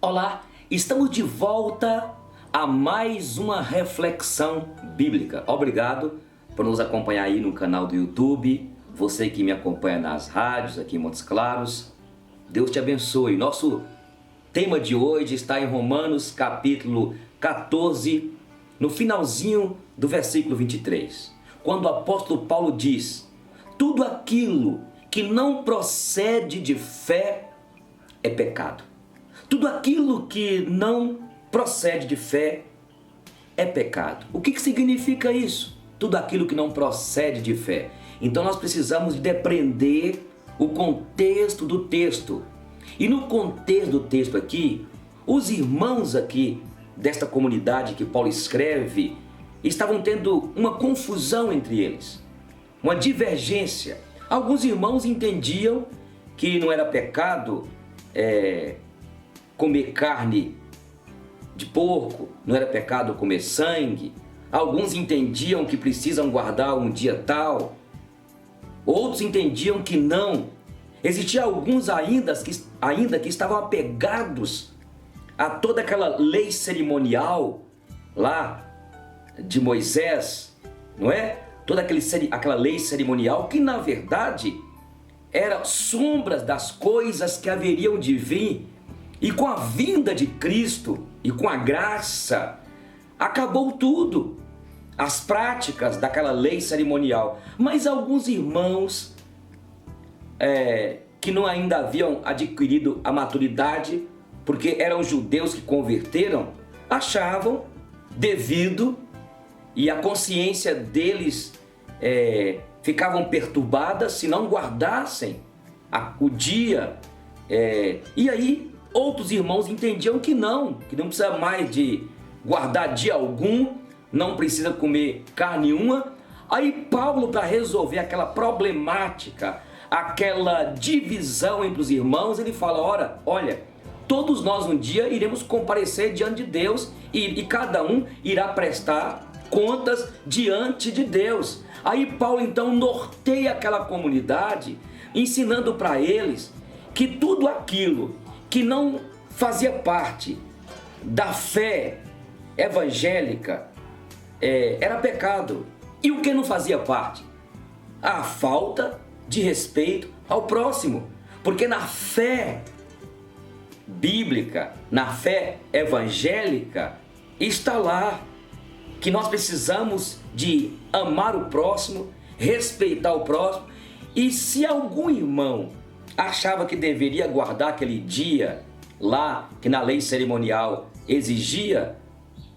Olá, estamos de volta a mais uma reflexão bíblica. Obrigado por nos acompanhar aí no canal do YouTube, você que me acompanha nas rádios aqui em Montes Claros. Deus te abençoe. Nosso tema de hoje está em Romanos capítulo 14, no finalzinho do versículo 23, quando o apóstolo Paulo diz: tudo aquilo que não procede de fé é pecado. Tudo aquilo que não procede de fé é pecado. O que significa isso? Tudo aquilo que não procede de fé. Então nós precisamos depreender o contexto do texto. E no contexto do texto aqui, os irmãos aqui desta comunidade que Paulo escreve estavam tendo uma confusão entre eles, uma divergência. Alguns irmãos entendiam que não era pecado comer carne de porco, não era pecado comer sangue. Alguns entendiam que precisam guardar um dia tal, outros entendiam que não. Existiam alguns ainda que estavam apegados a toda aquela lei cerimonial lá de Moisés, não é? Toda aquela lei cerimonial que na verdade era sombras das coisas que haveriam de vir. E com a vinda de Cristo e com a graça, acabou tudo, as práticas daquela lei cerimonial. Mas alguns irmãos que não ainda haviam adquirido a maturidade, porque eram judeus que converteram, achavam devido, e a consciência deles ficavam perturbadas se não guardassem o dia. E aí outros irmãos entendiam que não precisa mais de guardar dia algum, não precisa comer carne nenhuma. Aí Paulo, para resolver aquela problemática, aquela divisão entre os irmãos, ele fala: olha, todos nós um dia iremos comparecer diante de Deus e cada um irá prestar contas diante de Deus. Aí Paulo então norteia aquela comunidade, ensinando para eles que tudo aquilo que não fazia parte da fé evangélica era pecado. E o que não fazia parte? A falta de respeito ao próximo. Porque na fé bíblica, na fé evangélica, está lá que nós precisamos de amar o próximo, respeitar o próximo. E se algum irmão achava que deveria guardar aquele dia lá que na lei cerimonial exigia,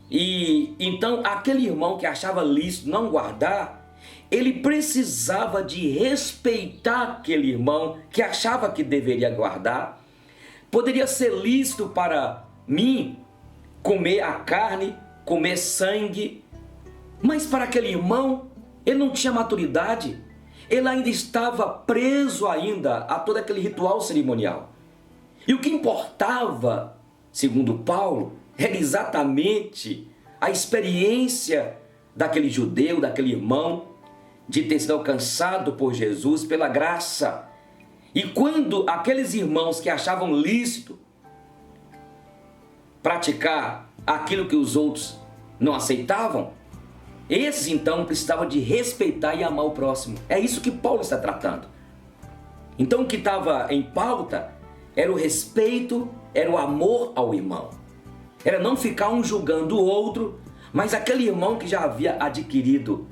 e então aquele irmão que achava lícito não guardar, ele precisava de respeitar aquele irmão que achava que deveria guardar. Poderia ser lícito para mim comer a carne, comer sangue, mas para aquele irmão ele não tinha maturidade. Ele ainda estava preso ainda a todo aquele ritual cerimonial. E o que importava, segundo Paulo, era exatamente a experiência daquele judeu, daquele irmão, de ter sido alcançado por Jesus pela graça. E quando aqueles irmãos que achavam lícito praticar aquilo que os outros não aceitavam, esses então precisavam de respeitar e amar o próximo. É isso que Paulo está tratando. Então o que estava em pauta era o respeito, era o amor ao irmão. Era não ficar um julgando o outro, mas aquele irmão que já havia adquirido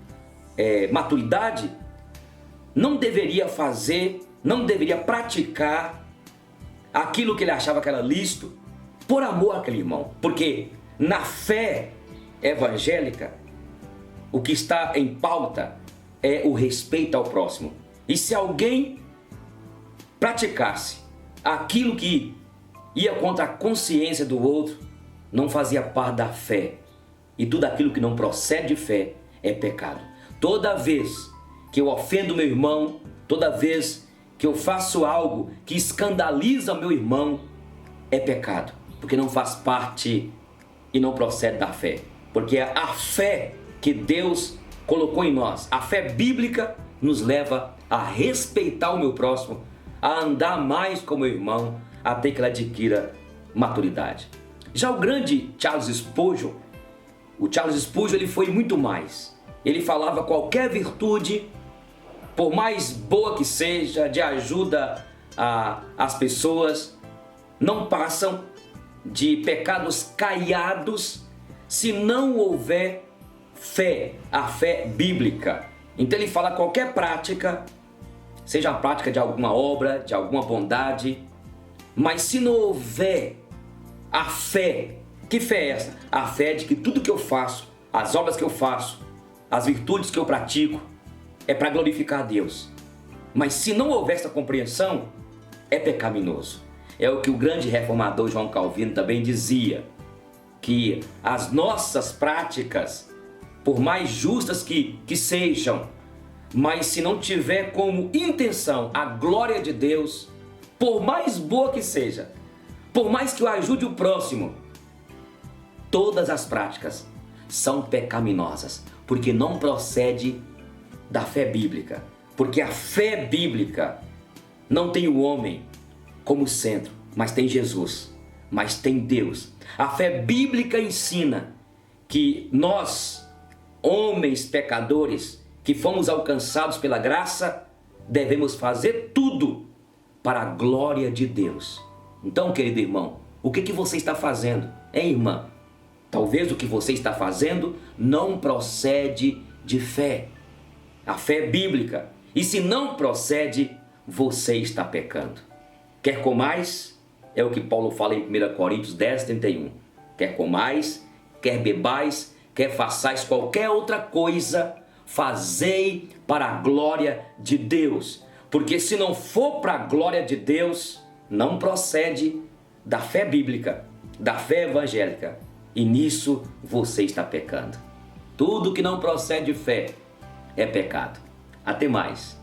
maturidade, não deveria fazer, não deveria praticar aquilo que ele achava que era lícito, por amor àquele irmão. Porque na fé evangélica, o que está em pauta é o respeito ao próximo. E se alguém praticasse aquilo que ia contra a consciência do outro, não fazia parte da fé. E tudo aquilo que não procede de fé é pecado. Toda vez que eu ofendo meu irmão, toda vez que eu faço algo que escandaliza meu irmão, é pecado. Porque não faz parte e não procede da fé. Porque é a fé que Deus colocou em nós, a fé bíblica, nos leva a respeitar o meu próximo, a andar mais com o meu irmão, até que ele adquira maturidade. Já o grande Charles Spurgeon, ele foi muito mais. Ele falava qualquer virtude, por mais boa que seja, de ajuda às pessoas, não passam de pecados caiados se não houver fé, a fé bíblica. Então ele fala qualquer prática, seja a prática de alguma obra, de alguma bondade, mas se não houver a fé, que fé é essa? A fé de que tudo que eu faço, as obras que eu faço, as virtudes que eu pratico, é para glorificar a Deus. Mas se não houver essa compreensão, é pecaminoso. É o que o grande reformador João Calvino também dizia, que as nossas práticas, por mais justas que sejam, mas se não tiver como intenção a glória de Deus, por mais boa que seja, por mais que eu ajude o próximo, todas as práticas são pecaminosas, porque não procede da fé bíblica. Porque a fé bíblica não tem o homem como centro, mas tem Jesus, mas tem Deus. A fé bíblica ensina que nós, homens pecadores, que fomos alcançados pela graça, devemos fazer tudo para a glória de Deus. Então, querido irmão, o que você está fazendo, hein, irmã? Talvez o que você está fazendo não procede de fé, a fé bíblica. E se não procede, você está pecando. Quer comais? É o que Paulo fala em 1 Coríntios 10, 31. Quer comais, quer bebais, quer façais qualquer outra coisa, fazei para a glória de Deus. Porque se não for para a glória de Deus, não procede da fé bíblica, da fé evangélica. E nisso você está pecando. Tudo que não procede de fé é pecado. Até mais.